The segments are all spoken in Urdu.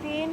3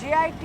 JIT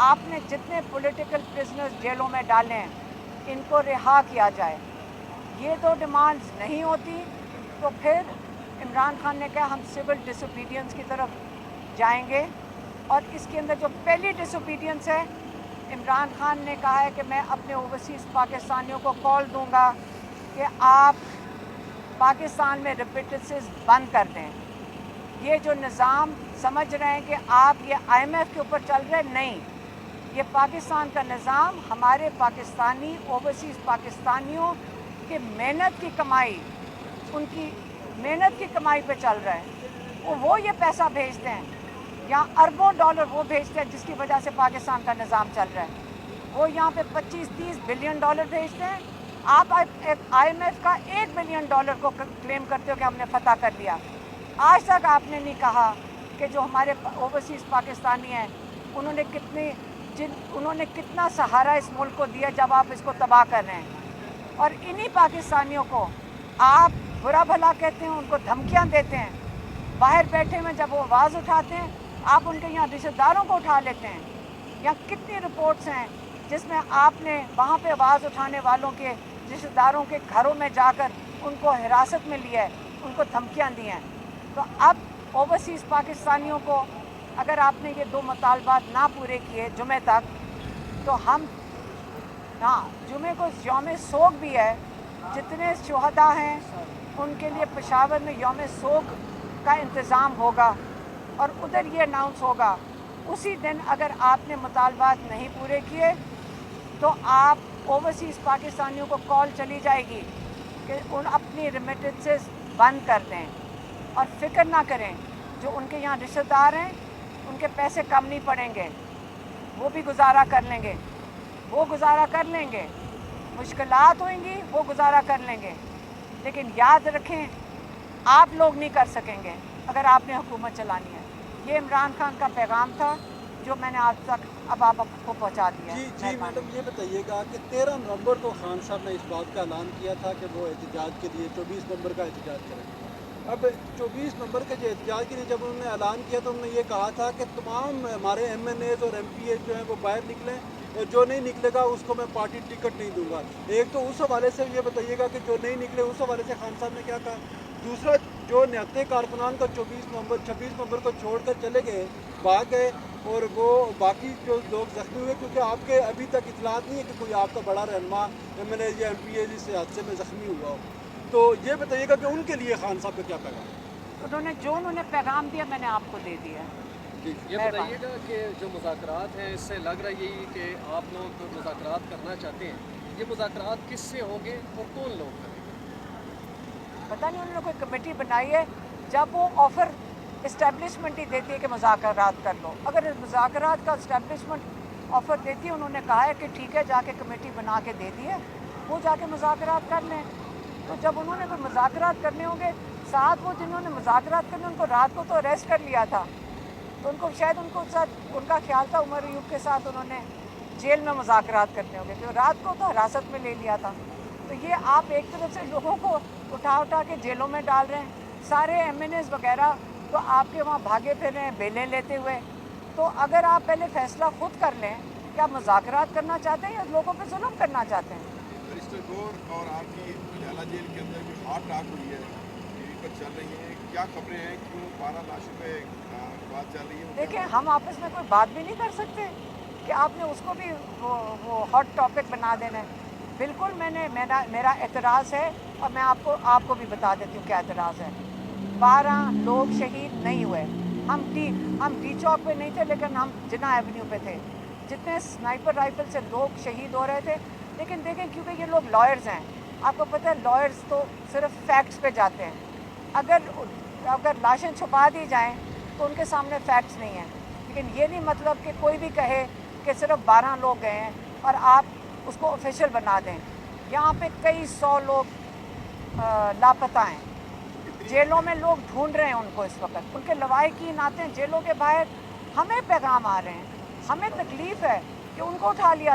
آپ نے جتنے پولیٹیکل پرزنرز جیلوں میں ڈالے ہیں ان کو رہا کیا جائے. یہ دو ڈیمانڈز نہیں ہوتی تو پھر عمران خان نے کہا ہم سول ڈس اوبیڈینس کی طرف جائیں گے. اور اس کے اندر جو پہلی ڈس اوبیڈینس ہے، عمران خان نے کہا ہے کہ میں اپنے اوورسیز پاکستانیوں کو کال دوں گا کہ آپ پاکستان میں ریمیٹنسز بند کر دیں. یہ جو نظام سمجھ رہے ہیں کہ آپ یہ آئی ایم ایف کے اوپر چل رہے، نہیں، یہ پاکستان کا نظام ہمارے پاکستانی اوورسیز پاکستانیوں کی محنت کی کمائی، ان کی محنت کی کمائی پہ چل رہا ہے. وہ یہ پیسہ بھیجتے ہیں، یہاں اربوں ڈالر وہ بھیجتے ہیں جس کی وجہ سے پاکستان کا نظام چل رہا ہے. وہ یہاں پہ 25-30 بلین ڈالر بھیجتے ہیں. آپ آئی ایم ایف کا $1 بلین کو کلیم کرتے ہو کہ ہم نے فتح کر لیا. آج تک آپ نے نہیں کہا کہ جو ہمارے اوورسیز پاکستانی ہیں انہوں نے کتنا سہارا اس ملک کو دیا جب آپ اس کو تباہ کر رہے ہیں. اور انہی پاکستانیوں کو آپ برا بھلا کہتے ہیں، ان کو دھمکیاں دیتے ہیں. باہر بیٹھے ہوئے جب وہ آواز اٹھاتے ہیں آپ ان کے یہاں رشتہ داروں کو اٹھا لیتے ہیں. یہاں کتنی رپورٹس ہیں جس میں آپ نے وہاں پہ آواز اٹھانے والوں کے رشتہ داروں کے گھروں میں جا کر ان کو حراست میں لیا ہے، ان کو دھمکیاں دی ہیں. تو اب اوورسیز پاکستانیوں کو اگر آپ نے یہ 2 مطالبات نہ پورے کیے جمعہ تک، تو ہم جمعے کو یوم سوگ بھی ہے. جتنے شہداء ہیں ان کے لیے پشاور میں یوم سوگ کا انتظام ہوگا اور ادھر یہ اناؤنس ہوگا. اسی دن اگر آپ نے مطالبات نہیں پورے کیے تو آپ اوورسیز پاکستانیوں کو کال چلی جائے گی کہ ان اپنی ریمیٹنسز بند کر دیں اور فکر نہ کریں. جو ان کے یہاں رشتہ دار ہیں ان کے پیسے کم نہیں پڑیں گے، وہ بھی گزارا کر لیں گے، وہ گزارا کر لیں گے. مشکلات ہوئیں گی، وہ گزارا کر لیں گے، لیکن یاد رکھیں آپ لوگ نہیں کر سکیں گے اگر آپ نے حکومت چلانی ہے. یہ عمران خان کا پیغام تھا جو میں نے آج تک اب آپ کو پہنچا دیا. جی میڈم، یہ بتائیے گا کہ 13 نومبر کو خان صاحب نے اس بات کا اعلان کیا تھا کہ وہ احتجاج کے لیے 24 نومبر کا احتجاج کریں گے. اب 24 نومبر کے جو احتجاج کے لیے جب انہوں نے اعلان کیا تو انہوں نے یہ کہا تھا کہ تمام ہمارے ایم این ایز اور ایم پی ایز جو ہیں وہ باہر نکلیں اور جو نہیں نکلے گا اس کو میں پارٹی ٹکٹ نہیں دوں گا. ایک تو اس حوالے سے یہ بتائیے گا کہ جو نہیں نکلے اس حوالے سے خان صاحب نے کیا کہا. دوسرا، جو 69 کارکنان کو 26 نومبر کو چھوڑ کر چلے گئے، بھاگ گئے، اور وہ باقی جو لوگ زخمی ہوئے، کیونکہ آپ کے ابھی تک اطلاعات نہیں ہے کہ کوئی آپ کا بڑا رہنما ایم این اے یا ایم پی اے اس حادثے میں زخمی ہوا ہو. تو یہ بتائیے گا کہ ان کے لیے خان صاحب کا کیا پیغام؟ انہوں نے پیغام دیا میں نے آپ کو دے دیا. یہ بتائیے گا کہ جو مذاکرات ہیں اس سے لگ رہا ہے یہی کہ آپ لوگ مذاکرات کرنا چاہتے ہیں، یہ مذاکرات کس سے ہوں گے اور کون لوگ کریں گے؟ پتہ نہیں، انہوں نے کوئی کمیٹی بنائی ہے. جب وہ آفر اسٹیبلشمنٹ ہی دیتی ہے کہ مذاکرات کر لو، اگر مذاکرات کا اسٹیبلشمنٹ آفر دیتی ہے، انہوں نے کہا ہے کہ ٹھیک ہے، جا کے کمیٹی بنا کے دے دی ہے، وہ جا کے مذاکرات کر لیں. تو جب انہوں نے کوئی مذاکرات کرنے ہوں گے، ساتھ وہ جنہوں نے مذاکرات کرنے ان کو رات کو تو اریسٹ کر لیا تھا، تو ان کو شاید ان کا خیال تھا عمر ایوب کے ساتھ انہوں نے جیل میں مذاکرات کرنے ہوں گے، تو رات کو تو حراست میں لے لیا تھا. تو یہ آپ ایک طرف سے لوگوں کو اٹھا کے جیلوں میں ڈال رہے ہیں. سارے ایم این ایز وغیرہ تو آپ کے وہاں بھاگے پھر رہے ہیں بیلیں لیتے ہوئے. تو اگر آپ پہلے فیصلہ خود کر لیں کہ آپ مذاکرات کرنا چاہتے ہیں یا لوگوں پہ ظلم کرنا چاہتے ہیں. بیرسٹر گور اور آپ کی پٹیالہ جیل کے اندر جو ہارٹ ٹاک ہوئی ہے، ٹی وی پر چل رہی ہیں، کیا خبریں ہیں، کیوں 12 لاشوں پہ بات چل رہی ہے؟ دیکھیں، ہم آپس میں کوئی بات بھی نہیں کر سکتے کہ آپ نے اس کو بھی وہ ہاٹ ٹاپک بنا دینا ہے. بالکل میرا اعتراض ہے اور میں آپ کو بھی بتا دیتی ہوں کیا اعتراض ہے. 12 لوگ شہید نہیں ہوئے. ہم ڈی چوک پہ نہیں تھے لیکن ہم جناح ایونیو پہ تھے. جتنے سنائپر رائفل سے لوگ شہید ہو رہے تھے. لیکن دیکھیں، کیونکہ یہ لوگ لائرز ہیں، آپ کو پتہ ہے لائرز تو صرف فیکٹس پہ جاتے ہیں. اگر لاشیں چھپا دی جائیں تو ان کے سامنے فیکٹس نہیں ہیں. لیکن یہ نہیں مطلب کہ کوئی بھی کہے کہ صرف 12 لوگ گئے ہیں اور آپ اس کو آفیشیل بنا دیں. یہاں پہ کئی 100 لوگ لاپتہ ہیں. جیلوں میں لوگ ڈھونڈ رہے ہیں ان کو اس وقت. ان کے لواحقین آتے ہیں جیلوں کے باہر، ہمیں پیغام آ رہے ہیں، ہمیں تکلیف ہے کہ ان کو اٹھا لیا